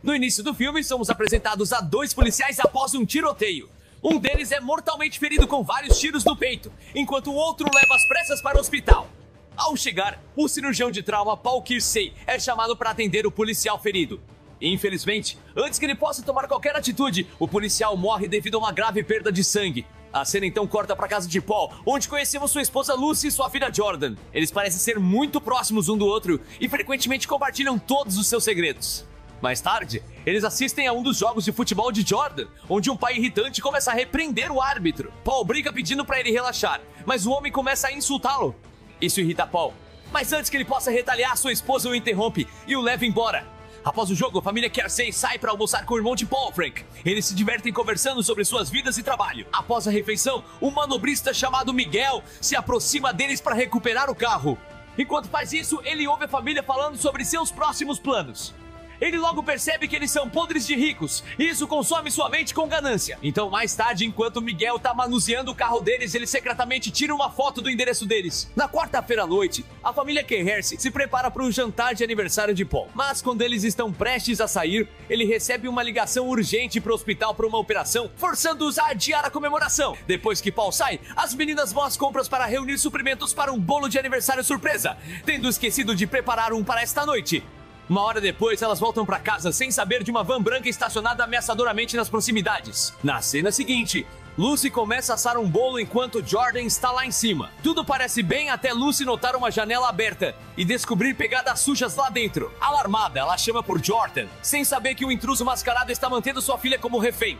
No início do filme, somos apresentados a dois policiais após um tiroteio. Um deles é mortalmente ferido com vários tiros no peito, enquanto o outro leva às pressas para o hospital. Ao chegar, o cirurgião de trauma Paul Kersey é chamado para atender o policial ferido. Infelizmente, antes que ele possa tomar qualquer atitude, o policial morre devido a uma grave perda de sangue. A cena então corta para a casa de Paul, onde conhecemos sua esposa Lucy e sua filha Jordan. Eles parecem ser muito próximos um do outro e frequentemente compartilham todos os seus segredos. Mais tarde, eles assistem a um dos jogos de futebol de Jordan, onde um pai irritante começa a repreender o árbitro. Paul brinca pedindo para ele relaxar, mas o homem começa a insultá-lo. Isso irrita Paul, mas antes que ele possa retaliar, sua esposa o interrompe e o leva embora. Após o jogo, a família Kersey sai para almoçar com o irmão de Paul, Frank. Eles se divertem conversando sobre suas vidas e trabalho. Após a refeição, um manobrista chamado Miguel se aproxima deles para recuperar o carro. Enquanto faz isso, ele ouve a família falando sobre seus próximos planos. Ele logo percebe que eles são podres de ricos, e isso consome sua mente com ganância. Então, mais tarde, enquanto Miguel tá manuseando o carro deles, ele secretamente tira uma foto do endereço deles. Na quarta-feira à noite, a família Kersey se prepara para um jantar de aniversário de Paul. Mas quando eles estão prestes a sair, ele recebe uma ligação urgente para o hospital para uma operação, forçando-os a adiar a comemoração. Depois que Paul sai, as meninas vão às compras para reunir suprimentos para um bolo de aniversário surpresa, tendo esquecido de preparar um para esta noite. Uma hora depois, elas voltam para casa sem saber de uma van branca estacionada ameaçadoramente nas proximidades. Na cena seguinte, Lucy começa a assar um bolo enquanto Jordan está lá em cima. Tudo parece bem até Lucy notar uma janela aberta e descobrir pegadas sujas lá dentro. Alarmada, ela chama por Jordan, sem saber que o intruso mascarado está mantendo sua filha como refém.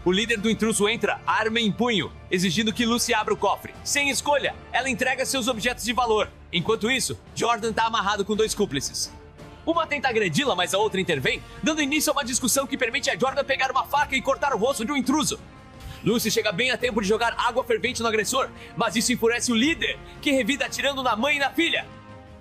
O líder do intruso entra, arma em punho, exigindo que Lucy abra o cofre. Sem escolha, ela entrega seus objetos de valor. Enquanto isso, Jordan está amarrado com dois cúmplices. Uma tenta agredi-la, mas a outra intervém, dando início a uma discussão que permite a Jordan pegar uma faca e cortar o rosto de um intruso. Lucy chega bem a tempo de jogar água fervente no agressor, mas isso enfurece o líder, que revida atirando na mãe e na filha.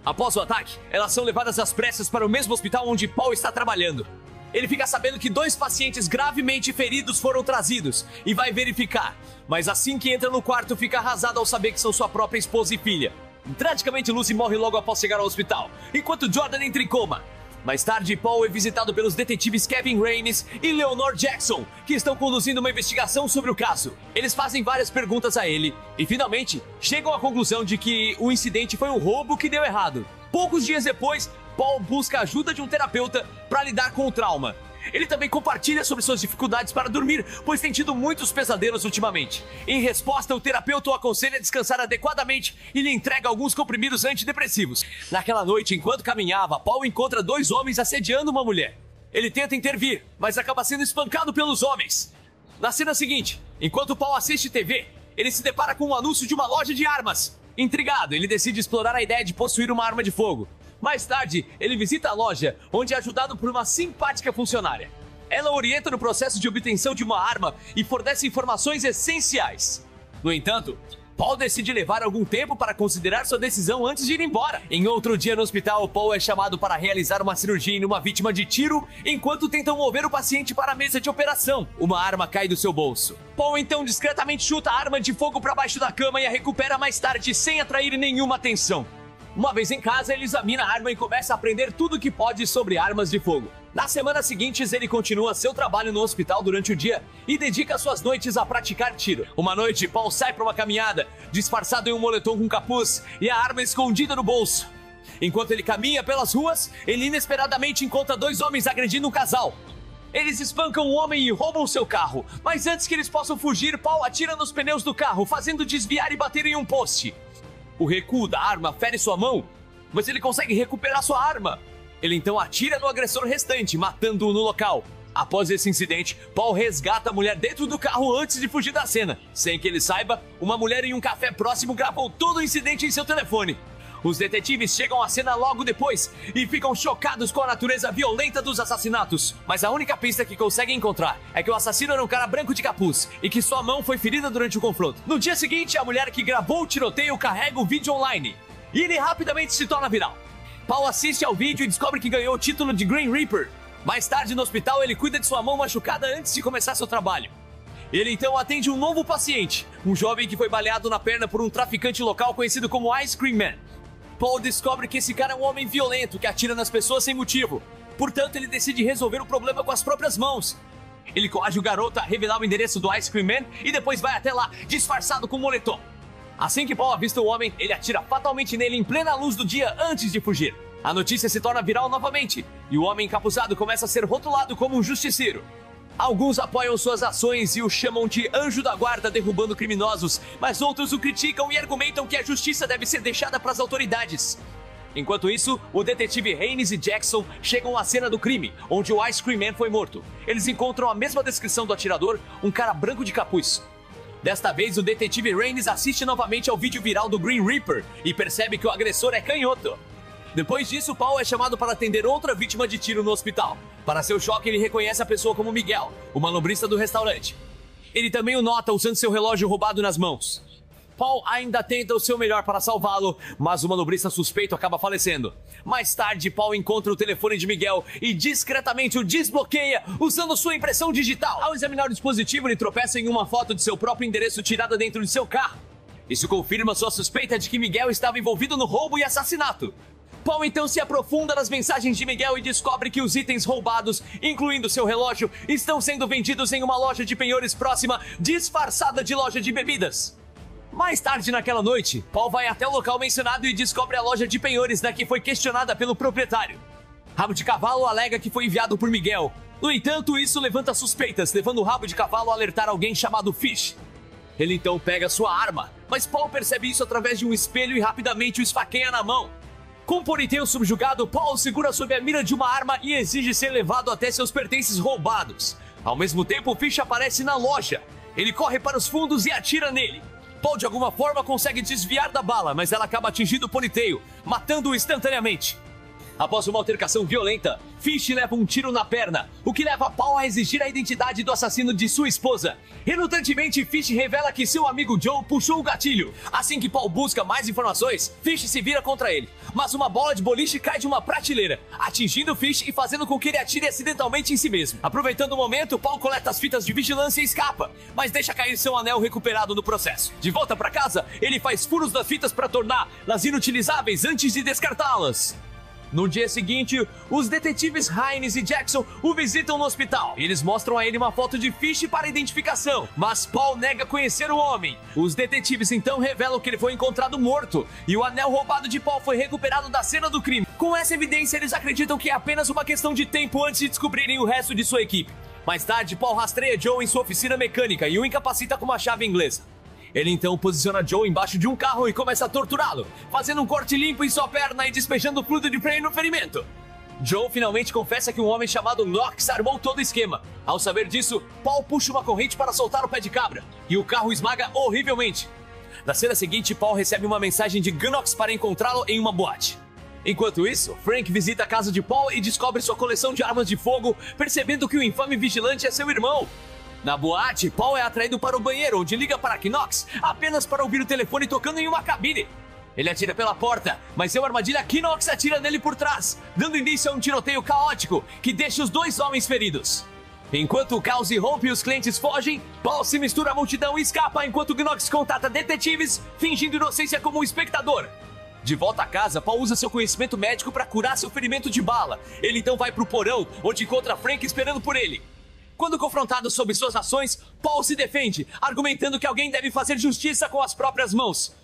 Após o ataque, elas são levadas às pressas para o mesmo hospital onde Paul está trabalhando. Ele fica sabendo que dois pacientes gravemente feridos foram trazidos e vai verificar, mas assim que entra no quarto fica arrasado ao saber que são sua própria esposa e filha. Tragicamente, Lucy morre logo após chegar ao hospital, enquanto Jordan entra em coma. Mais tarde, Paul é visitado pelos detetives Kevin Raines e Leonor Jackson, que estão conduzindo uma investigação sobre o caso. Eles fazem várias perguntas a ele e, finalmente, chegam à conclusão de que o incidente foi um roubo que deu errado. Poucos dias depois, Paul busca a ajuda de um terapeuta para lidar com o trauma. Ele também compartilha sobre suas dificuldades para dormir, pois tem tido muitos pesadelos ultimamente. Em resposta, o terapeuta o aconselha a descansar adequadamente e lhe entrega alguns comprimidos antidepressivos. Naquela noite, enquanto caminhava, Paul encontra dois homens assediando uma mulher. Ele tenta intervir, mas acaba sendo espancado pelos homens. Na cena seguinte, enquanto Paul assiste TV, ele se depara com um anúncio de uma loja de armas. Intrigado, ele decide explorar a ideia de possuir uma arma de fogo. Mais tarde, ele visita a loja, onde é ajudado por uma simpática funcionária. Ela orienta no processo de obtenção de uma arma e fornece informações essenciais. No entanto, Paul decide levar algum tempo para considerar sua decisão antes de ir embora. Em outro dia no hospital, Paul é chamado para realizar uma cirurgia em uma vítima de tiro, enquanto tentam mover o paciente para a mesa de operação. Uma arma cai do seu bolso. Paul então discretamente chuta a arma de fogo para baixo da cama e a recupera mais tarde sem atrair nenhuma atenção. Uma vez em casa, ele examina a arma e começa a aprender tudo o que pode sobre armas de fogo. Nas semanas seguintes, ele continua seu trabalho no hospital durante o dia e dedica suas noites a praticar tiro. Uma noite, Paul sai para uma caminhada, disfarçado em um moletom com capuz e a arma escondida no bolso. Enquanto ele caminha pelas ruas, ele inesperadamente encontra dois homens agredindo um casal. Eles espancam o homem e roubam seu carro, mas antes que eles possam fugir, Paul atira nos pneus do carro, fazendo desviar e bater em um poste. O recuo da arma fere sua mão, mas ele consegue recuperar sua arma. Ele então atira no agressor restante, matando-o no local. Após esse incidente, Paul resgata a mulher dentro do carro antes de fugir da cena. Sem que ele saiba, uma mulher em um café próximo gravou todo o incidente em seu telefone. Os detetives chegam à cena logo depois e ficam chocados com a natureza violenta dos assassinatos. Mas a única pista que conseguem encontrar é que o assassino era um cara branco de capuz e que sua mão foi ferida durante o confronto. No dia seguinte, a mulher que gravou o tiroteio carrega o vídeo online e ele rapidamente se torna viral. Paul assiste ao vídeo e descobre que ganhou o título de Green Reaper. Mais tarde no hospital, ele cuida de sua mão machucada antes de começar seu trabalho. Ele então atende um novo paciente, um jovem que foi baleado na perna por um traficante local conhecido como Ice Cream Man. Paul descobre que esse cara é um homem violento que atira nas pessoas sem motivo. Portanto, ele decide resolver o problema com as próprias mãos. Ele coage o garoto a revelar o endereço do Ice Cream Man e depois vai até lá, disfarçado com um moletom. Assim que Paul avista o homem, ele atira fatalmente nele em plena luz do dia antes de fugir. A notícia se torna viral novamente, e o homem encapuzado começa a ser rotulado como um justiceiro. Alguns apoiam suas ações e o chamam de anjo da guarda derrubando criminosos, mas outros o criticam e argumentam que a justiça deve ser deixada para as autoridades. Enquanto isso, o detetive Haynes e Jackson chegam à cena do crime, onde o Ice Cream Man foi morto. Eles encontram a mesma descrição do atirador, um cara branco de capuz. Desta vez, o detetive Haynes assiste novamente ao vídeo viral do Green Reaper e percebe que o agressor é canhoto. Depois disso, Paul é chamado para atender outra vítima de tiro no hospital. Para seu choque, ele reconhece a pessoa como Miguel, o manobrista do restaurante. Ele também o nota usando seu relógio roubado nas mãos. Paul ainda tenta o seu melhor para salvá-lo, mas o manobrista suspeito acaba falecendo. Mais tarde, Paul encontra o telefone de Miguel e discretamente o desbloqueia usando sua impressão digital. Ao examinar o dispositivo, ele tropeça em uma foto de seu próprio endereço tirada dentro de seu carro. Isso confirma sua suspeita de que Miguel estava envolvido no roubo e assassinato. Paul então se aprofunda nas mensagens de Miguel e descobre que os itens roubados, incluindo seu relógio, estão sendo vendidos em uma loja de penhores próxima, disfarçada de loja de bebidas. Mais tarde naquela noite, Paul vai até o local mencionado e descobre a loja de penhores da que foi questionada pelo proprietário. Rabo de Cavalo alega que foi enviado por Miguel. No entanto, isso levanta suspeitas, levando o Rabo de Cavalo a alertar alguém chamado Fish. Ele então pega sua arma, mas Paul percebe isso através de um espelho e rapidamente o esfaqueia na mão. Com o Politeio subjugado, Paul segura sob a mira de uma arma e exige ser levado até seus pertences roubados. Ao mesmo tempo, Fish aparece na loja. Ele corre para os fundos e atira nele. Paul, de alguma forma, consegue desviar da bala, mas ela acaba atingindo o Politeio, matando-o instantaneamente. Após uma altercação violenta, Fish leva um tiro na perna, o que leva Paul a exigir a identidade do assassino de sua esposa. Relutantemente, Fish revela que seu amigo Joe puxou o gatilho. Assim que Paul busca mais informações, Fish se vira contra ele. Mas uma bola de boliche cai de uma prateleira, atingindo Fish e fazendo com que ele atire acidentalmente em si mesmo. Aproveitando o momento, Paul coleta as fitas de vigilância e escapa, mas deixa cair seu anel recuperado no processo. De volta para casa, ele faz furos das fitas para torná-las inutilizáveis antes de descartá-las. No dia seguinte, os detetives Haynes e Jackson o visitam no hospital. Eles mostram a ele uma foto de Fish para identificação, mas Paul nega conhecer o homem. Os detetives então revelam que ele foi encontrado morto e o anel roubado de Paul foi recuperado da cena do crime. Com essa evidência, eles acreditam que é apenas uma questão de tempo antes de descobrirem o resto de sua equipe. Mais tarde, Paul rastreia Joe em sua oficina mecânica e o incapacita com uma chave inglesa. Ele então posiciona Joe embaixo de um carro e começa a torturá-lo, fazendo um corte limpo em sua perna e despejando fluido de freio no ferimento. Joe finalmente confessa que um homem chamado Knox armou todo o esquema. Ao saber disso, Paul puxa uma corrente para soltar o pé de cabra, e o carro esmaga horrivelmente. Na cena seguinte, Paul recebe uma mensagem de Knox para encontrá-lo em uma boate. Enquanto isso, Frank visita a casa de Paul e descobre sua coleção de armas de fogo, percebendo que o infame vigilante é seu irmão. Na boate, Paul é atraído para o banheiro, onde liga para Knox, apenas para ouvir o telefone tocando em uma cabine. Ele atira pela porta, mas seu armadilha Knox atira nele por trás, dando início a um tiroteio caótico, que deixa os dois homens feridos. Enquanto o caos irrompe e os clientes fogem, Paul se mistura à multidão e escapa enquanto Knox contata detetives, fingindo inocência como um espectador. De volta a casa, Paul usa seu conhecimento médico para curar seu ferimento de bala. Ele então vai para o porão, onde encontra Frank esperando por ele. Quando confrontado sobre suas ações, Paul se defende, argumentando que alguém deve fazer justiça com as próprias mãos.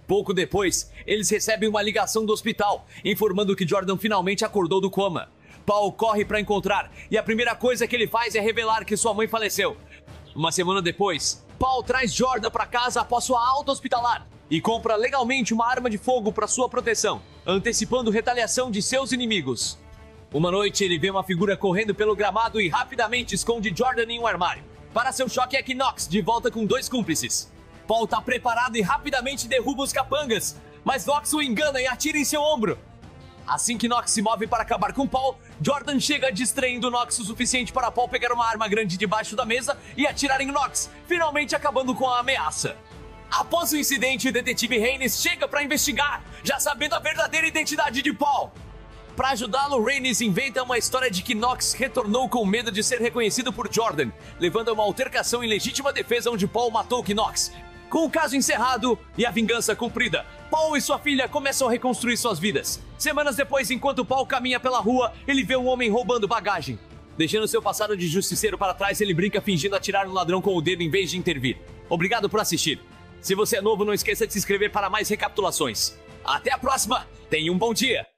Pouco depois, eles recebem uma ligação do hospital, informando que Jordan finalmente acordou do coma. Paul corre para encontrar, e a primeira coisa que ele faz é revelar que sua mãe faleceu. Uma semana depois, Paul traz Jordan para casa após sua alta hospitalar e compra legalmente uma arma de fogo para sua proteção, antecipando retaliação de seus inimigos. Uma noite, ele vê uma figura correndo pelo gramado e rapidamente esconde Jordan em um armário. Para seu choque é Knox, de volta com dois cúmplices. Paul está preparado e rapidamente derruba os capangas, mas Knox o engana e atira em seu ombro. Assim que Knox se move para acabar com Paul, Jordan chega distraindo Knox o suficiente para Paul pegar uma arma grande debaixo da mesa e atirar em Knox, finalmente acabando com a ameaça. Após o incidente, o detetive Haynes chega para investigar, já sabendo a verdadeira identidade de Paul. Para ajudá-lo, Haynes inventa uma história de que Knox retornou com medo de ser reconhecido por Jordan, levando a uma altercação em legítima defesa onde Paul matou Knox. Com o caso encerrado e a vingança cumprida, Paul e sua filha começam a reconstruir suas vidas. Semanas depois, enquanto Paul caminha pela rua, ele vê um homem roubando bagagem. Deixando seu passado de justiceiro para trás, ele brinca fingindo atirar no ladrão com o dedo em vez de intervir. Obrigado por assistir. Se você é novo, não esqueça de se inscrever para mais recapitulações. Até a próxima! Tenha um bom dia!